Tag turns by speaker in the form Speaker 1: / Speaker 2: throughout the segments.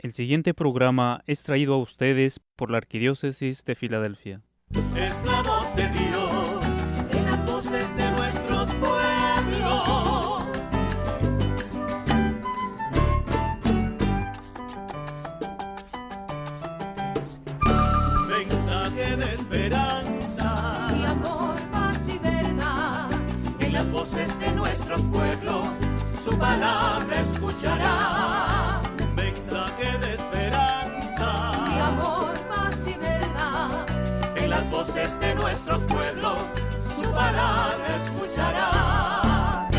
Speaker 1: El siguiente programa es traído a ustedes por la Arquidiócesis de Filadelfia.
Speaker 2: Es la voz de Dios en las voces de nuestros pueblos. Mensaje de esperanza y amor, paz y verdad. En las voces de nuestros pueblos, su palabra escucharás. Mensaje de esperanza y amor, paz y verdad. En las voces de nuestros pueblos, su palabra escucharás.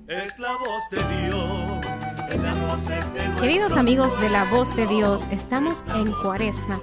Speaker 2: Es la voz de Dios. En las voces de
Speaker 3: Queridos amigos de La Voz de Dios, estamos en Cuaresma,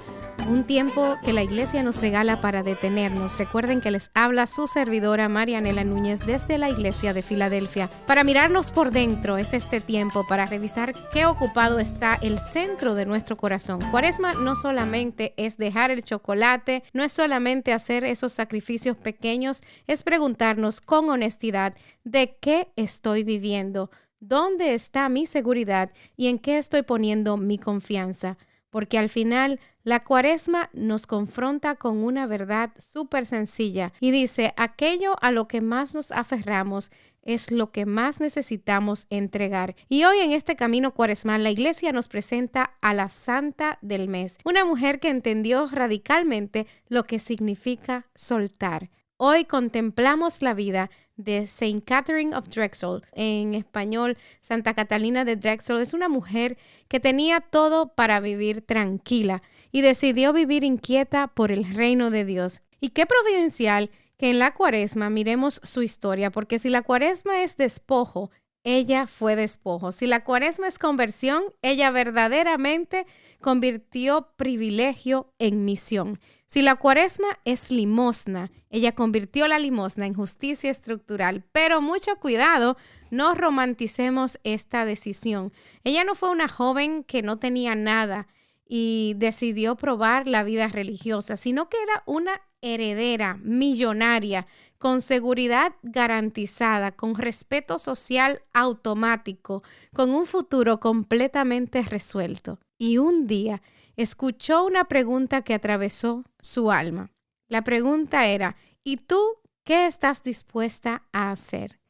Speaker 3: un tiempo que la Iglesia nos regala para detenernos. Recuerden que les habla su servidora Marianela Núñez desde la Iglesia de Filadelfia. Para mirarnos por dentro es este tiempo para revisar qué ocupado está el centro de nuestro corazón. Cuaresma no solamente es dejar el chocolate, no es solamente hacer esos sacrificios pequeños, es preguntarnos con honestidad de qué estoy viviendo, dónde está mi seguridad y en qué estoy poniendo mi confianza. Porque al final la Cuaresma nos confronta con una verdad súper sencilla y dice, aquello a lo que más nos aferramos es lo que más necesitamos entregar. Y hoy en este camino cuaresmal la Iglesia nos presenta a la Santa del Mes, una mujer que entendió radicalmente lo que significa soltar. Hoy contemplamos la vida de Saint Catherine of Drexel, en español Santa Catalina de Drexel. Es una mujer que tenía todo para vivir tranquila y decidió vivir inquieta por el reino de Dios. Y qué providencial que en la Cuaresma miremos su historia, porque si la Cuaresma es despojo, ella fue despojo. Si la Cuaresma es conversión, ella verdaderamente convirtió privilegio en misión. Si la Cuaresma es limosna, ella convirtió la limosna en justicia estructural. Pero mucho cuidado, no romanticemos esta decisión. Ella no fue una joven que no tenía nada y decidió probar la vida religiosa, sino que era una heredera millonaria, con seguridad garantizada, con respeto social automático, con un futuro completamente resuelto. Y un día escuchó una pregunta que atravesó su alma. La pregunta era, ¿y tú qué estás dispuesta a hacer?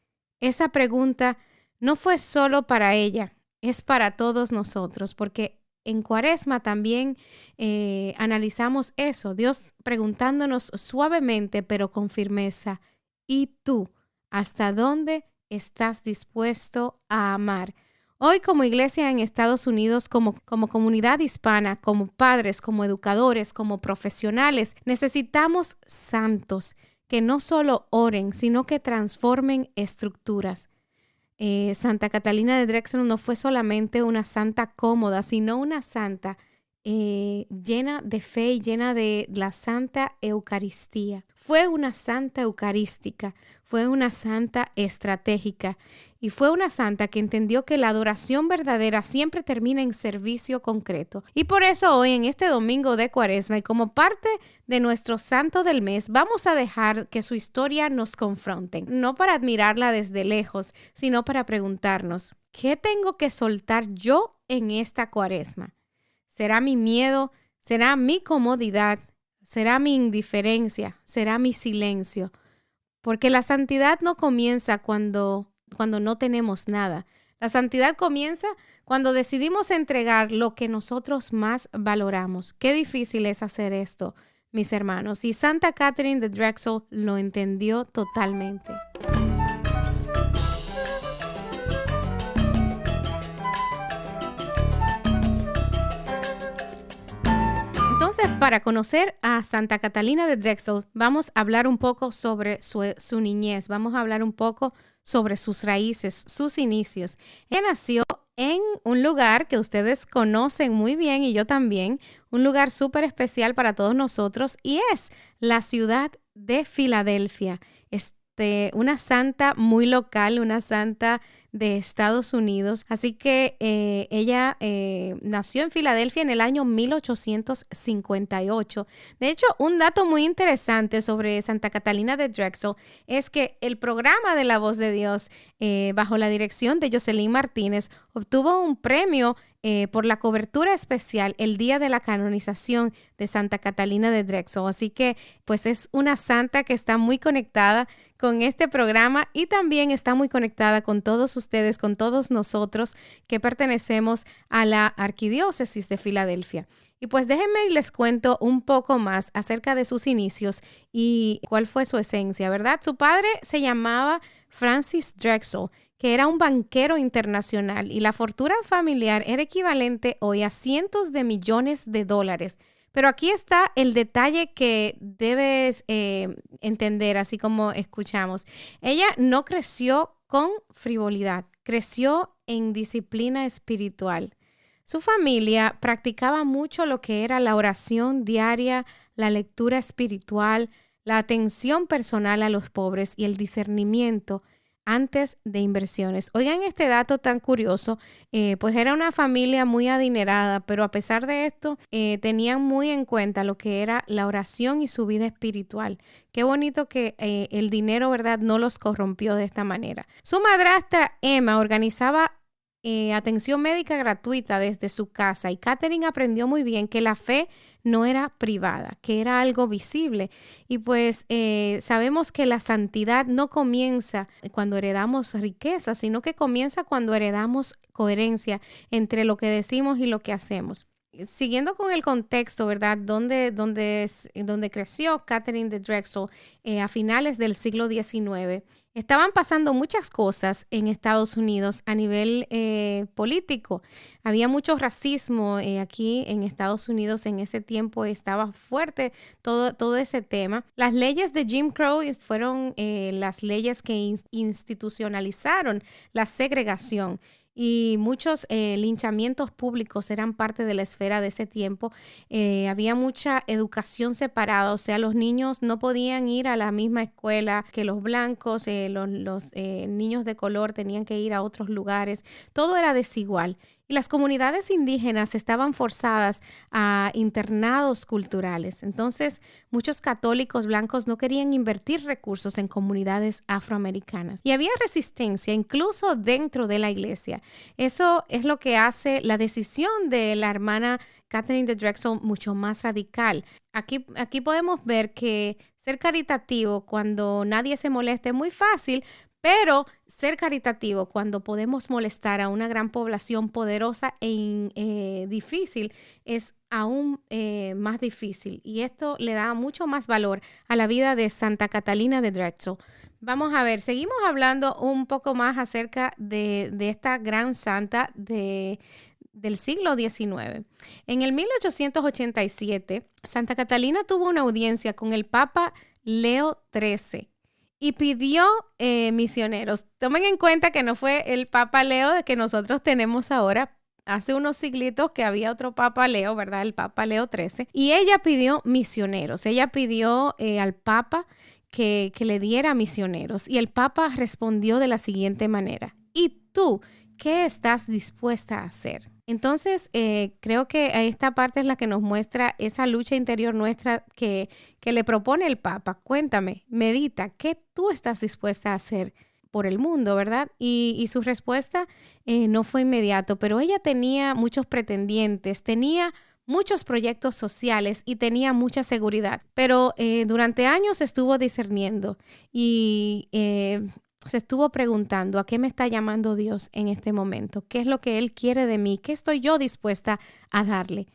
Speaker 3: Esa pregunta no fue solo para ella, es para todos nosotros, porque en Cuaresma también analizamos eso, Dios preguntándonos suavemente pero con firmeza, ¿y tú hasta dónde estás dispuesto a amar? Hoy como iglesia en Estados Unidos, como comunidad hispana, como padres, como educadores, como profesionales, necesitamos santos que no solo oren, sino que transformen estructuras. Santa Catalina de Drexel no fue solamente una santa cómoda, sino una santa llena de fe y llena de la Santa Eucaristía. Fue una santa eucarística, fue una santa estratégica y fue una santa que entendió que la adoración verdadera siempre termina en servicio concreto. Y por eso hoy en este domingo de Cuaresma y como parte de nuestro santo del mes, vamos a dejar que su historia nos confronte, no para admirarla desde lejos, sino para preguntarnos, ¿qué tengo que soltar yo en esta Cuaresma? ¿Será mi miedo? ¿Será mi comodidad? ¿Será mi indiferencia? ¿Será mi silencio? Porque la santidad no comienza cuando no tenemos nada. La santidad comienza cuando decidimos entregar lo que nosotros más valoramos. Qué difícil es hacer esto, mis hermanos. Y Santa Catherine de Drexel lo entendió totalmente. Entonces, para conocer a Santa Catalina de Drexel, vamos a hablar un poco sobre su niñez, vamos a hablar un poco sobre sus raíces, sus inicios. Ella nació en un lugar que ustedes conocen muy bien y yo también, un lugar súper especial para todos nosotros y es la ciudad de Filadelfia. una santa muy local, una santa de Estados Unidos. Así que ella nació en Filadelfia en el año 1858. De hecho, un dato muy interesante sobre Santa Catalina de Drexel es que el programa de La Voz de Dios, bajo la dirección de Jocelyn Martínez, obtuvo un premio por la cobertura especial el día de la canonización de Santa Catalina de Drexel. Así que pues es una santa que está muy conectada con este programa y también está muy conectada con todos ustedes, con todos nosotros que pertenecemos a la Arquidiócesis de Filadelfia. Y pues déjenme y les cuento un poco más acerca de sus inicios y cuál fue su esencia, ¿verdad? Su padre se llamaba Francis Drexel, que era un banquero internacional, y la fortuna familiar era equivalente hoy a cientos de millones de dólares. Pero aquí está el detalle que debes entender, así como escuchamos. Ella no creció con frivolidad, creció en disciplina espiritual. Su familia practicaba mucho lo que era la oración diaria, la lectura espiritual, la atención personal a los pobres y el discernimiento antes de inversiones. Oigan este dato tan curioso, pues era una familia muy adinerada, pero a pesar de esto, tenían muy en cuenta lo que era la oración y su vida espiritual. Qué bonito que el dinero, ¿verdad?, no los corrompió de esta manera. Su madrastra Emma organizaba atención médica gratuita desde su casa, y Catherine aprendió muy bien que la fe no era privada, que era algo visible. Y pues sabemos que la santidad no comienza cuando heredamos riqueza, sino que comienza cuando heredamos coherencia entre lo que decimos y lo que hacemos. Siguiendo con el contexto, ¿verdad? Donde creció Catherine de Drexel a finales del siglo XIX, estaban pasando muchas cosas en Estados Unidos a nivel político. Había mucho racismo aquí en Estados Unidos. En ese tiempo estaba fuerte todo ese tema. Las leyes de Jim Crow fueron las leyes que institucionalizaron la segregación. Y muchos linchamientos públicos eran parte de la esfera de ese tiempo. Había mucha educación separada, o sea, los niños no podían ir a la misma escuela que los blancos, los niños de color tenían que ir a otros lugares. Todo era desigual. Y las comunidades indígenas estaban forzadas a internados culturales. Entonces, muchos católicos blancos no querían invertir recursos en comunidades afroamericanas. Y había resistencia incluso dentro de la iglesia. Eso es lo que hace la decisión de la hermana Catherine de Drexel mucho más radical. Aquí podemos ver que ser caritativo cuando nadie se molesta es muy fácil, pero ser caritativo cuando podemos molestar a una gran población poderosa e difícil es aún más difícil. Y esto le da mucho más valor a la vida de Santa Catalina de Drexel. Vamos a ver, seguimos hablando un poco más acerca de esta gran santa del siglo XIX. En el 1887, Santa Catalina tuvo una audiencia con el Papa Leo XIII. Y pidió misioneros. Tomen en cuenta que no fue el Papa Leo que nosotros tenemos ahora. Hace unos siglitos que había otro Papa Leo, ¿verdad? El Papa Leo XIII. Y ella pidió misioneros. Ella pidió al Papa que le diera misioneros. Y el Papa respondió de la siguiente manera: ¿y tú qué estás dispuesta a hacer? Entonces, creo que esta parte es la que nos muestra esa lucha interior nuestra que le propone el Papa. Cuéntame, medita, ¿qué tú estás dispuesta a hacer por el mundo, verdad? Y su respuesta no fue inmediato, pero ella tenía muchos pretendientes, tenía muchos proyectos sociales y tenía mucha seguridad. Pero durante años estuvo discerniendo y se estuvo preguntando: ¿a qué me está llamando Dios en este momento? ¿Qué es lo que Él quiere de mí? ¿Qué estoy yo dispuesta a darle?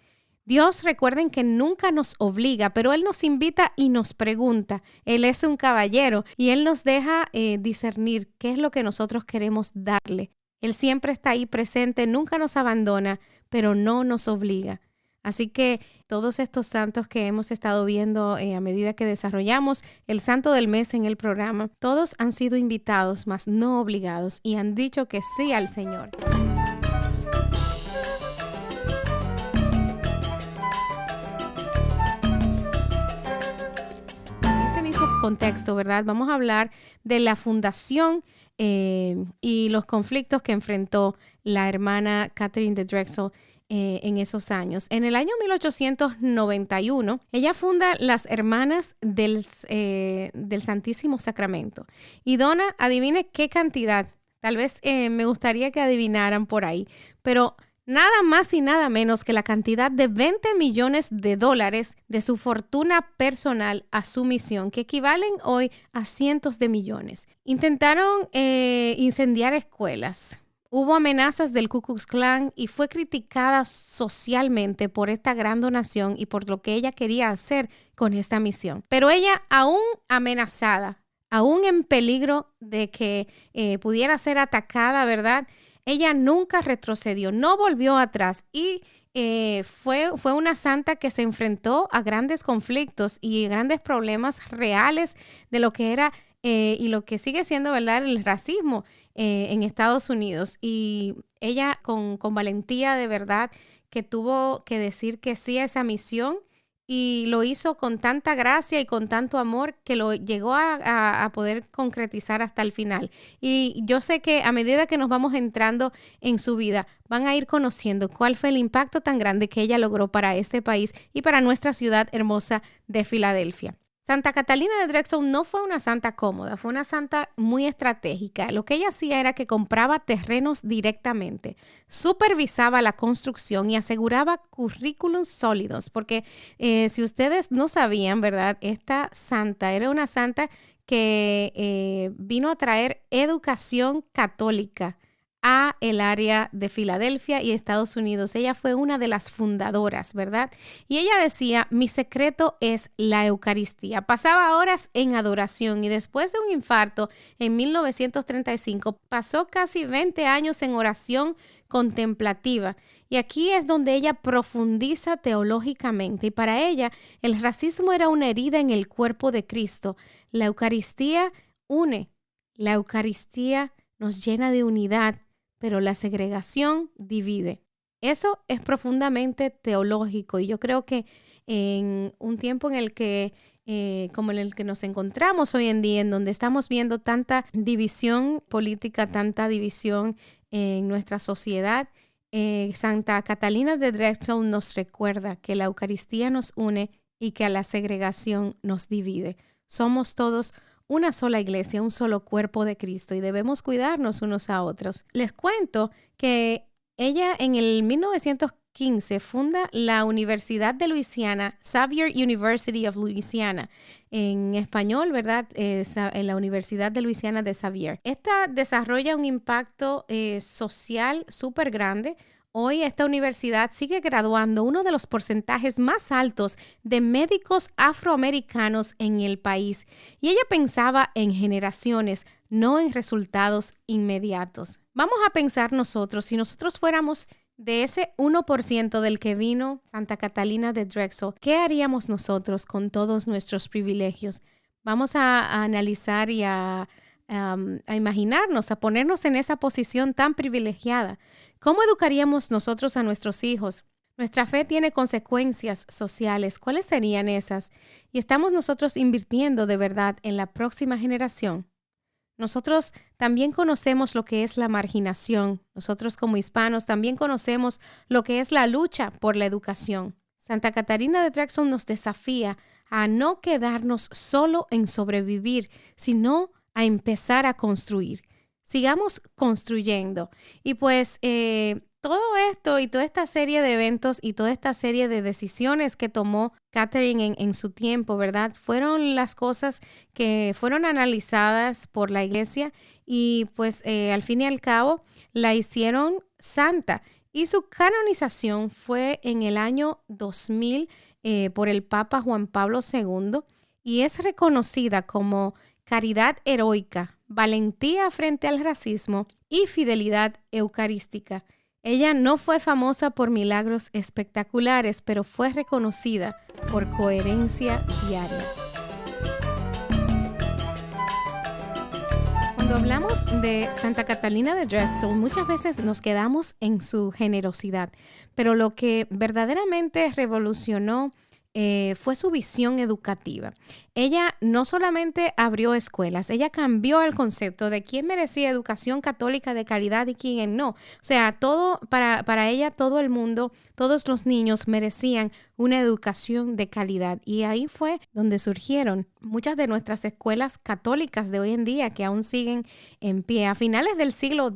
Speaker 3: Dios, recuerden que nunca nos obliga, pero Él nos invita y nos pregunta. Él es un caballero y Él nos deja discernir qué es lo que nosotros queremos darle. Él siempre está ahí presente, nunca nos abandona, pero no nos obliga. Así que todos estos santos que hemos estado viendo a medida que desarrollamos el santo del mes en el programa, todos han sido invitados, mas no obligados, y han dicho que sí al Señor. En ese mismo contexto, ¿verdad? Vamos a hablar de la fundación y los conflictos que enfrentó la hermana Catherine de Drexel en esos años. En el año 1891, ella funda las Hermanas del Santísimo Sacramento y dona, adivine qué cantidad, tal vez me gustaría que adivinaran por ahí, pero nada más y nada menos que la cantidad de $20 millones de su fortuna personal a su misión, que equivalen hoy a cientos de millones. Intentaron incendiar escuelas. Hubo amenazas del Ku Klux Klan y fue criticada socialmente por esta gran donación y por lo que ella quería hacer con esta misión. Pero ella, aún amenazada, aún en peligro de que pudiera ser atacada, ¿verdad? Ella nunca retrocedió, no volvió atrás y fue una santa que se enfrentó a grandes conflictos y grandes problemas reales de lo que era y lo que sigue siendo, ¿verdad?, el racismo en Estados Unidos. Y ella con valentía de verdad que tuvo que decir que sí a esa misión y lo hizo con tanta gracia y con tanto amor que lo llegó a poder concretizar hasta el final. Y yo sé que a medida que nos vamos entrando en su vida, van a ir conociendo cuál fue el impacto tan grande que ella logró para este país y para nuestra ciudad hermosa de Filadelfia. Santa Catalina de Drexel no fue una santa cómoda, fue una santa muy estratégica. Lo que ella hacía era que compraba terrenos directamente, supervisaba la construcción y aseguraba currículums sólidos, porque si ustedes no sabían, ¿verdad? Esta santa era una santa que vino a traer educación católica a el área de Filadelfia y Estados Unidos. Ella fue una de las fundadoras, ¿verdad? Y ella decía, mi secreto es la Eucaristía. Pasaba horas en adoración y después de un infarto en 1935 pasó casi 20 años en oración contemplativa. Y aquí es donde ella profundiza teológicamente. Y para ella, el racismo era una herida en el cuerpo de Cristo. La Eucaristía une. La Eucaristía nos llena de unidad, pero la segregación divide. Eso es profundamente teológico y yo creo que en un tiempo en el que, como en el que nos encontramos hoy en día, en donde estamos viendo tanta división política, tanta división en nuestra sociedad, Santa Catalina de Drexel nos recuerda que la Eucaristía nos une y que a la segregación nos divide. Somos todos una sola iglesia, un solo cuerpo de Cristo y debemos cuidarnos unos a otros. Les cuento que ella en el 1915 funda la Universidad de Luisiana, Xavier University of Louisiana, en español, ¿verdad? En la Universidad de Luisiana de Xavier. Esta desarrolla un impacto social súper grande. Hoy esta universidad sigue graduando uno de los porcentajes más altos de médicos afroamericanos en el país. Y ella pensaba en generaciones, no en resultados inmediatos. Vamos a pensar nosotros, si nosotros fuéramos de ese 1% del que vino Santa Catalina de Drexel, ¿qué haríamos nosotros con todos nuestros privilegios? Vamos a analizar y a imaginarnos, a ponernos en esa posición tan privilegiada. ¿Cómo educaríamos nosotros a nuestros hijos? Nuestra fe tiene consecuencias sociales. ¿Cuáles serían esas? ¿Y estamos nosotros invirtiendo de verdad en la próxima generación? Nosotros también conocemos lo que es la marginación. Nosotros como hispanos también conocemos lo que es la lucha por la educación. Santa Catalina de Drexel nos desafía a no quedarnos solo en sobrevivir, sino a empezar a construir. Sigamos construyendo. Y pues todo esto y toda esta serie de eventos y toda esta serie de decisiones que tomó Catherine en su tiempo, ¿verdad? Fueron las cosas que fueron analizadas por la iglesia y pues al fin y al cabo la hicieron santa. Y su canonización fue en el año 2000 por el Papa Juan Pablo II y es reconocida como caridad heroica, valentía frente al racismo y fidelidad eucarística. Ella no fue famosa por milagros espectaculares, pero fue reconocida por coherencia diaria. Cuando hablamos de Santa Catalina de Drexel, muchas veces nos quedamos en su generosidad, pero lo que verdaderamente revolucionó fue su visión educativa. Ella no solamente abrió escuelas, ella cambió el concepto de quién merecía educación católica de calidad y quién no. O sea, para ella, todo el mundo, todos los niños merecían una educación de calidad. Y ahí fue donde surgieron muchas de nuestras escuelas católicas de hoy en día que aún siguen en pie. A finales del siglo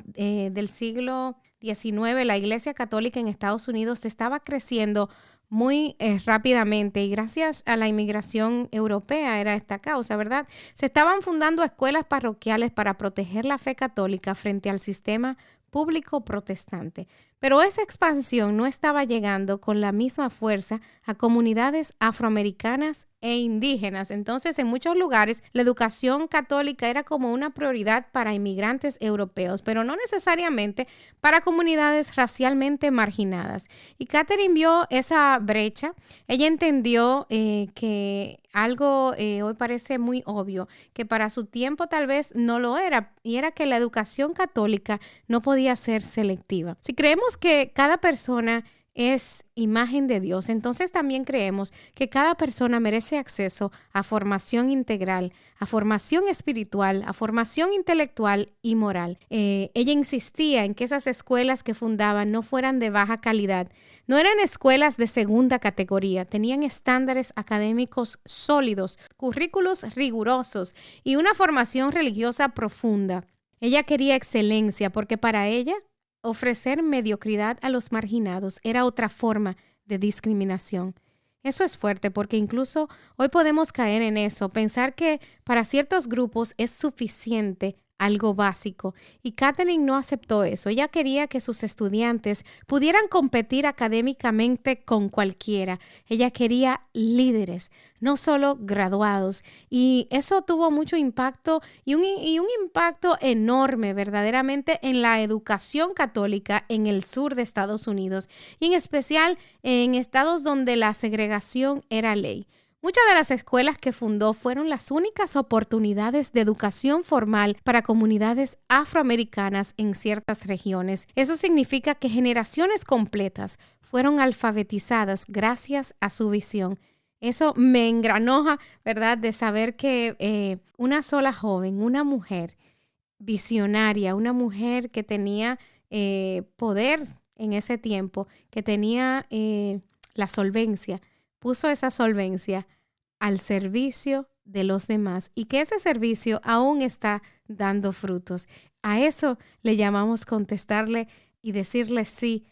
Speaker 3: XIX, la Iglesia Católica en Estados Unidos estaba creciendo muy rápidamente, y gracias a la inmigración europea era esta causa, ¿verdad? Se estaban fundando escuelas parroquiales para proteger la fe católica frente al sistema público protestante. Pero esa expansión no estaba llegando con la misma fuerza a comunidades afroamericanas e indígenas. Entonces, en muchos lugares, la educación católica era como una prioridad para inmigrantes europeos, pero no necesariamente para comunidades racialmente marginadas. Y Catherine vio esa brecha. Ella entendió que algo hoy parece muy obvio, que para su tiempo tal vez no lo era, y era que la educación católica no podía ser selectiva. Si creemos que cada persona es imagen de Dios, entonces también creemos que cada persona merece acceso a formación integral, a formación espiritual, a formación intelectual y moral. Ella insistía en que esas escuelas que fundaban no fueran de baja calidad, no eran escuelas de segunda categoría, tenían estándares académicos sólidos, currículos rigurosos y una formación religiosa profunda. Ella quería excelencia porque para ella ofrecer mediocridad a los marginados era otra forma de discriminación. Eso es fuerte porque incluso hoy podemos caer en eso, pensar que para ciertos grupos es suficiente algo básico. Y Catherine no aceptó eso. Ella quería que sus estudiantes pudieran competir académicamente con cualquiera. Ella quería líderes, no solo graduados. Y eso tuvo mucho impacto y un impacto enorme verdaderamente en la educación católica en el sur de Estados Unidos y en especial en estados donde la segregación era ley. Muchas de las escuelas que fundó fueron las únicas oportunidades de educación formal para comunidades afroamericanas en ciertas regiones. Eso significa que generaciones completas fueron alfabetizadas gracias a su visión. Eso me engranoja, ¿verdad?, de saber que una sola joven, una mujer visionaria, una mujer que tenía poder en ese tiempo, que tenía la solvencia, puso esa solvencia al servicio de los demás y que ese servicio aún está dando frutos. A eso le llamamos contestarle y decirle sí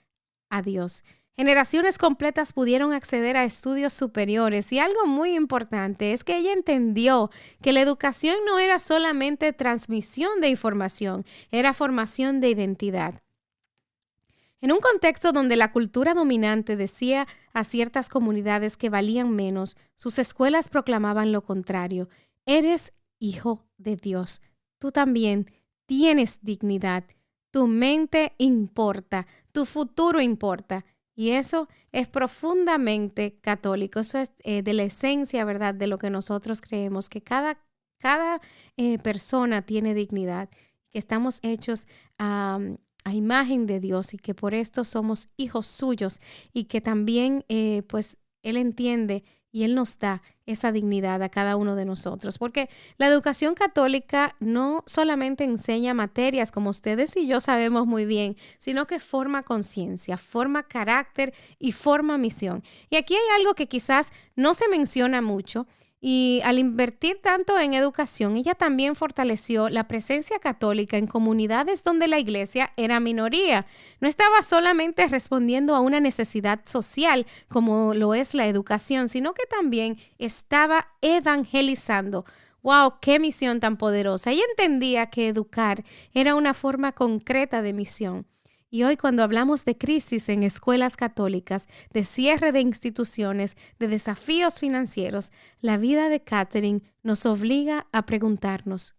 Speaker 3: a Dios. Generaciones completas pudieron acceder a estudios superiores y algo muy importante es que ella entendió que la educación no era solamente transmisión de información, era formación de identidad. En un contexto donde la cultura dominante decía a ciertas comunidades que valían menos, sus escuelas proclamaban lo contrario. Eres hijo de Dios. Tú también tienes dignidad. Tu mente importa. Tu futuro importa. Y eso es profundamente católico. Eso es de la esencia, ¿verdad?, de lo que nosotros creemos, que cada persona tiene dignidad, que estamos hechos a imagen de Dios y que por esto somos hijos suyos y que también pues Él entiende y Él nos da esa dignidad a cada uno de nosotros, porque la educación católica no solamente enseña materias como ustedes y yo sabemos muy bien, sino que forma conciencia, forma carácter y forma misión. Y aquí hay algo que quizás no se menciona mucho. Y al invertir tanto en educación, ella también fortaleció la presencia católica en comunidades donde la iglesia era minoría. No estaba solamente respondiendo a una necesidad social como lo es la educación, sino que también estaba evangelizando. ¡Wow! ¡Qué misión tan poderosa! Ella entendía que educar era una forma concreta de misión. Y hoy cuando hablamos de crisis en escuelas católicas, de cierre de instituciones, de desafíos financieros, la vida de Catherine nos obliga a preguntarnos,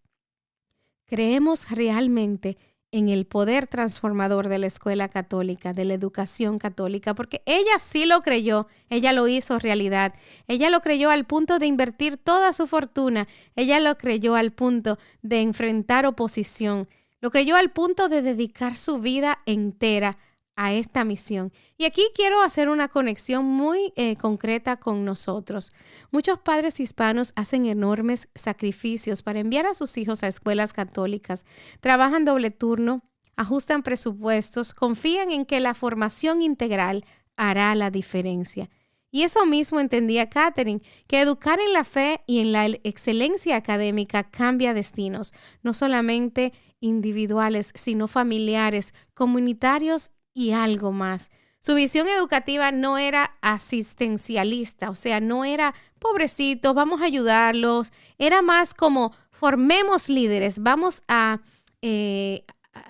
Speaker 3: ¿creemos realmente en el poder transformador de la escuela católica, de la educación católica? Porque ella sí lo creyó, ella lo hizo realidad. Ella lo creyó al punto de invertir toda su fortuna, ella lo creyó al punto de enfrentar oposición. Lo creyó al punto de dedicar su vida entera a esta misión. Y aquí quiero hacer una conexión muy concreta con nosotros. Muchos padres hispanos hacen enormes sacrificios para enviar a sus hijos a escuelas católicas, trabajan doble turno, ajustan presupuestos, confían en que la formación integral hará la diferencia. Y eso mismo entendía Catherine, que educar en la fe y en la excelencia académica cambia destinos, no solamente individuales, sino familiares, comunitarios y algo más. Su visión educativa no era asistencialista, o sea, no era pobrecitos, vamos a ayudarlos, era más como formemos líderes, vamos a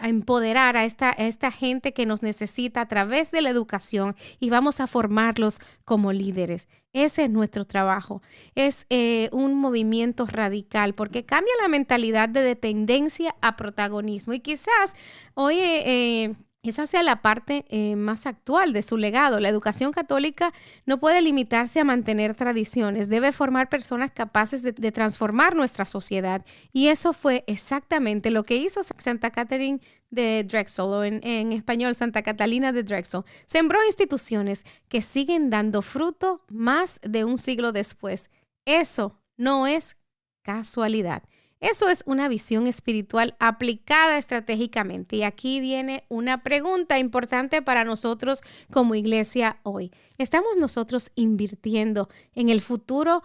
Speaker 3: empoderar a esta gente que nos necesita a través de la educación y vamos a formarlos como líderes. Ese es nuestro trabajo. Es un movimiento radical porque cambia la mentalidad de dependencia a protagonismo. Y quizás hoy esa sea la parte más actual de su legado. La educación católica no puede limitarse a mantener tradiciones, debe formar personas capaces de transformar nuestra sociedad. Y eso fue exactamente lo que hizo Santa Catherine de Drexel, o en español Santa Catalina de Drexel. Sembró instituciones que siguen dando fruto más de un siglo después. Eso no es casualidad. Eso es una visión espiritual aplicada estratégicamente. Y aquí viene una pregunta importante para nosotros como iglesia hoy. ¿Estamos nosotros invirtiendo en el futuro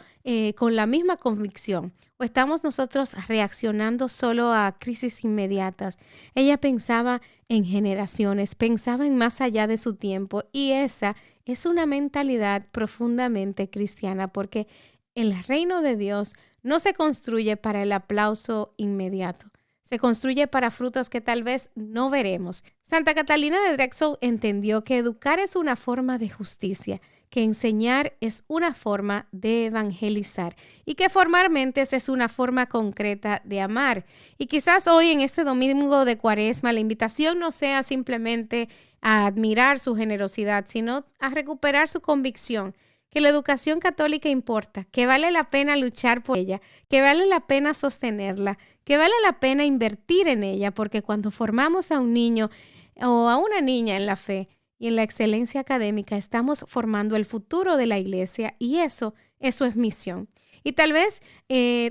Speaker 3: con la misma convicción? ¿O estamos nosotros reaccionando solo a crisis inmediatas? Ella pensaba en generaciones, pensaba en más allá de su tiempo. Y esa es una mentalidad profundamente cristiana porque el reino de Dios no se construye para el aplauso inmediato. Se construye para frutos que tal vez no veremos. Santa Catalina de Drexel entendió que educar es una forma de justicia, que enseñar es una forma de evangelizar y que formar mentes es una forma concreta de amar. Y quizás hoy en este domingo de Cuaresma la invitación no sea simplemente a admirar su generosidad, sino a recuperar su convicción que la educación católica importa, que vale la pena luchar por ella, que vale la pena sostenerla, que vale la pena invertir en ella, porque cuando formamos a un niño o a una niña en la fe y en la excelencia académica, estamos formando el futuro de la iglesia y eso es misión. Y tal vez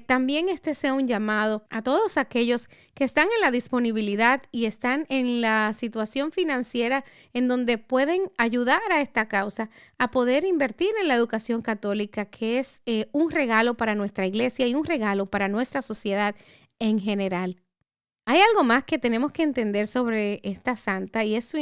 Speaker 3: también este sea un llamado a todos aquellos que están en la disponibilidad y están en la situación financiera en donde pueden ayudar a esta causa, a poder invertir en la educación católica, que es un regalo para nuestra iglesia y un regalo para nuestra sociedad en general. Hay algo más que tenemos que entender sobre esta santa y eso,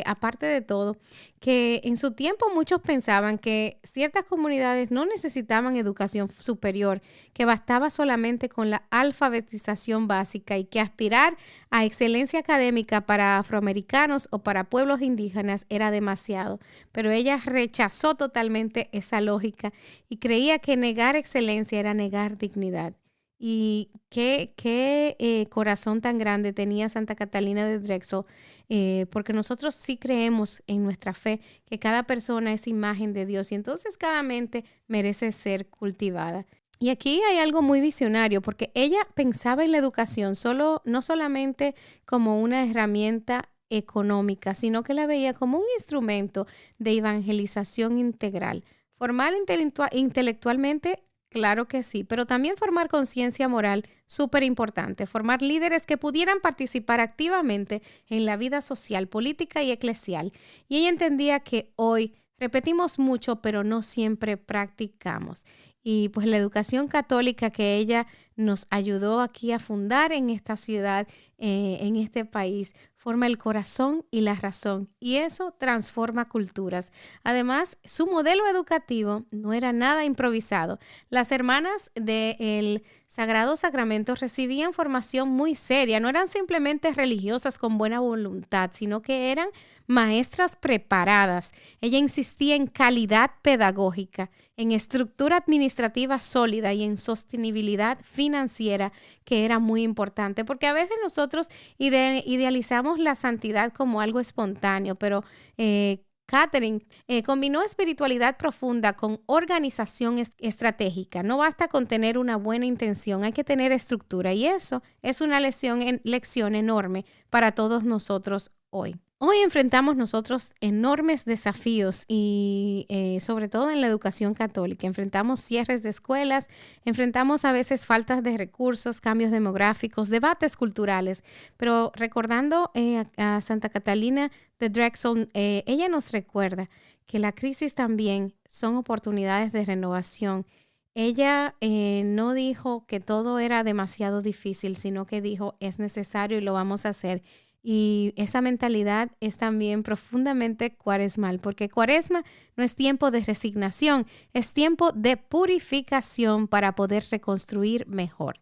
Speaker 3: aparte de todo, que en su tiempo muchos pensaban que ciertas comunidades no necesitaban educación superior, que bastaba solamente con la alfabetización básica y que aspirar a excelencia académica para afroamericanos o para pueblos indígenas era demasiado. Pero ella rechazó totalmente esa lógica y creía que negar excelencia era negar dignidad. Y qué corazón tan grande tenía Santa Catalina de Drexel, porque nosotros sí creemos en nuestra fe que cada persona es imagen de Dios y entonces cada mente merece ser cultivada. Y aquí hay algo muy visionario, porque ella pensaba en la educación no solamente como una herramienta económica, sino que la veía como un instrumento de evangelización integral. Formar intelectualmente, claro que sí, pero también formar conciencia moral, súper importante. Formar líderes que pudieran participar activamente en la vida social, política y eclesial. Y ella entendía que hoy repetimos mucho, pero no siempre practicamos. Y pues la educación católica que ella nos ayudó aquí a fundar en esta ciudad, en este país, forma el corazón y la razón, y eso transforma culturas. Además, su modelo educativo no era nada improvisado. Las hermanas del Sagrado Sacramento recibían formación muy seria, no eran simplemente religiosas con buena voluntad, sino que eran maestras preparadas. Ella insistía en calidad pedagógica, en estructura administrativa sólida y en sostenibilidad financiera, que era muy importante, porque a veces nosotros idealizamos la santidad como algo espontáneo, pero Catherine combinó espiritualidad profunda con organización estratégica. No basta con tener una buena intención, hay que tener estructura y eso es una lección enorme para todos nosotros hoy. Hoy enfrentamos nosotros enormes desafíos y sobre todo en la educación católica. Enfrentamos cierres de escuelas, enfrentamos a veces faltas de recursos, cambios demográficos, debates culturales. Pero recordando a Santa Catalina de Drexel, ella nos recuerda que la crisis también son oportunidades de renovación. Ella no dijo que todo era demasiado difícil, sino que dijo es necesario y lo vamos a hacer. Y esa mentalidad es también profundamente cuaresmal, porque cuaresma no es tiempo de resignación, es tiempo de purificación para poder reconstruir mejor.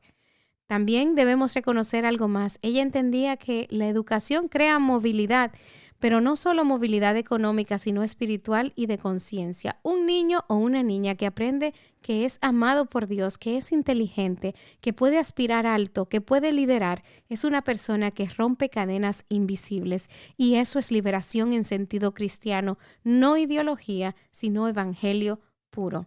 Speaker 3: También debemos reconocer algo más. Ella entendía que la educación crea movilidad, pero no solo movilidad económica, sino espiritual y de conciencia. Un niño o una niña que aprende que es amado por Dios, que es inteligente, que puede aspirar alto, que puede liderar, es una persona que rompe cadenas invisibles. Y eso es liberación en sentido cristiano, no ideología, sino evangelio puro.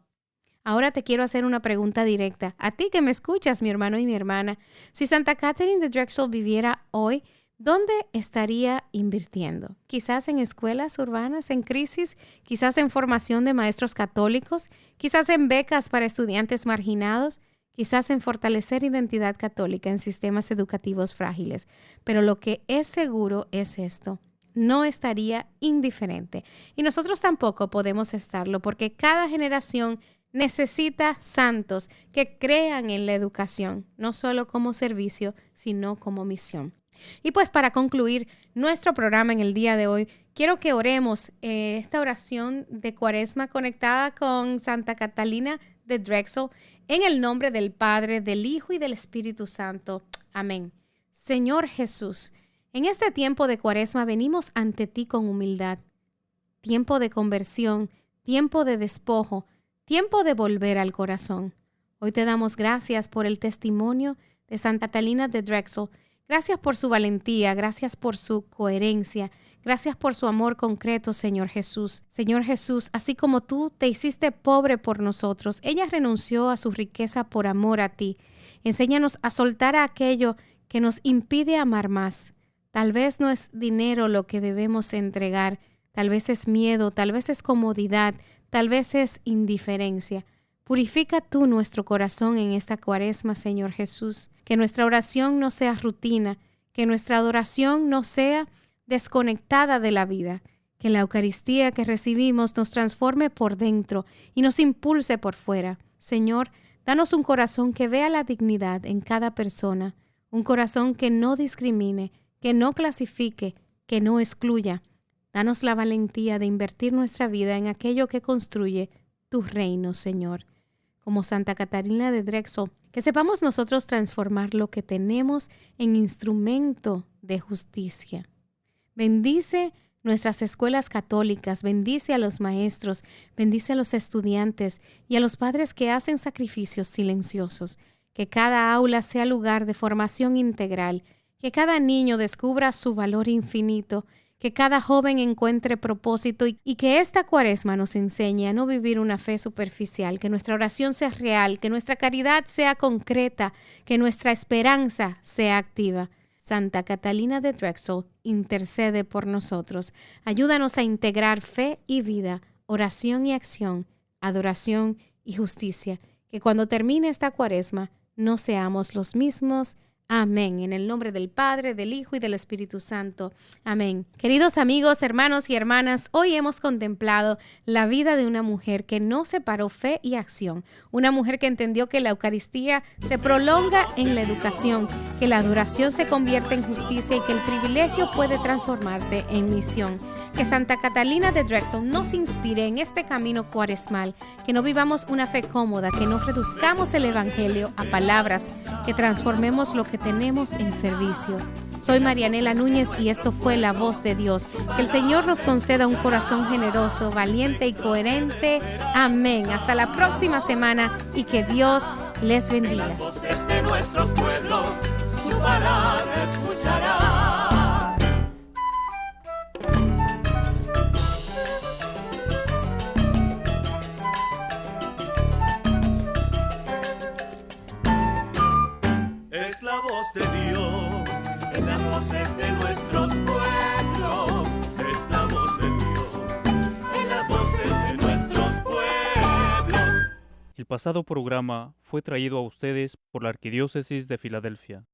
Speaker 3: Ahora te quiero hacer una pregunta directa. A ti que me escuchas, mi hermano y mi hermana, si Santa Catherine de Drexel viviera hoy, ¿dónde estaría invirtiendo? Quizás en escuelas urbanas en crisis, quizás en formación de maestros católicos, quizás en becas para estudiantes marginados, quizás en fortalecer identidad católica en sistemas educativos frágiles. Pero lo que es seguro es esto: no estaría indiferente. Y nosotros tampoco podemos estarlo, porque cada generación necesita santos que crean en la educación, no solo como servicio, sino como misión. Y pues para concluir nuestro programa en el día de hoy, quiero que oremos esta oración de Cuaresma conectada con Santa Catalina de Drexel en el nombre del Padre, del Hijo y del Espíritu Santo. Amén. Señor Jesús, en este tiempo de Cuaresma venimos ante ti con humildad. Tiempo de conversión, tiempo de despojo, tiempo de volver al corazón. Hoy te damos gracias por el testimonio de Santa Catalina de Drexel. Gracias por su valentía, gracias por su coherencia, gracias por su amor concreto, Señor Jesús. Señor Jesús, así como tú te hiciste pobre por nosotros, ella renunció a su riqueza por amor a ti. Enséñanos a soltar a aquello que nos impide amar más. Tal vez no es dinero lo que debemos entregar, tal vez es miedo, tal vez es comodidad, tal vez es indiferencia. Purifica tú nuestro corazón en esta Cuaresma, Señor Jesús. Que nuestra oración no sea rutina, que nuestra adoración no sea desconectada de la vida. Que la Eucaristía que recibimos nos transforme por dentro y nos impulse por fuera. Señor, danos un corazón que vea la dignidad en cada persona, un corazón que no discrimine, que no clasifique, que no excluya. Danos la valentía de invertir nuestra vida en aquello que construye tu reino, Señor. Como Santa Catalina de Drexel, que sepamos nosotros transformar lo que tenemos en instrumento de justicia. Bendice nuestras escuelas católicas, bendice a los maestros, bendice a los estudiantes y a los padres que hacen sacrificios silenciosos. Que cada aula sea lugar de formación integral, que cada niño descubra su valor infinito, que cada joven encuentre propósito y que esta Cuaresma nos enseñe a no vivir una fe superficial, que nuestra oración sea real, que nuestra caridad sea concreta, que nuestra esperanza sea activa. Santa Catalina de Drexel, intercede por nosotros. Ayúdanos a integrar fe y vida, oración y acción, adoración y justicia. Que cuando termine esta Cuaresma no seamos los mismos. Amén. En el nombre del Padre, del Hijo y del Espíritu Santo. Amén. Queridos amigos, hermanos y hermanas, hoy hemos contemplado la vida de una mujer que no separó fe y acción. Una mujer que entendió que la Eucaristía se prolonga en la educación, que la adoración se convierte en justicia y que el privilegio puede transformarse en misión. Que Santa Catalina de Drexel nos inspire en este camino cuaresmal, que no vivamos una fe cómoda, que no reduzcamos el Evangelio a palabras, que transformemos lo que tenemos en servicio. Soy Marianela Núñez y esto fue La Voz de Dios. Que el Señor nos conceda un corazón generoso, valiente y coherente. Amén. Hasta la próxima semana y que Dios les bendiga.
Speaker 2: Las voces de nuestros pueblos, su palabra escuchará. Es la voz de Dios, en las voces de nuestros pueblos,
Speaker 1: pasado programa fue traído a ustedes por la Arquidiócesis de Filadelfia.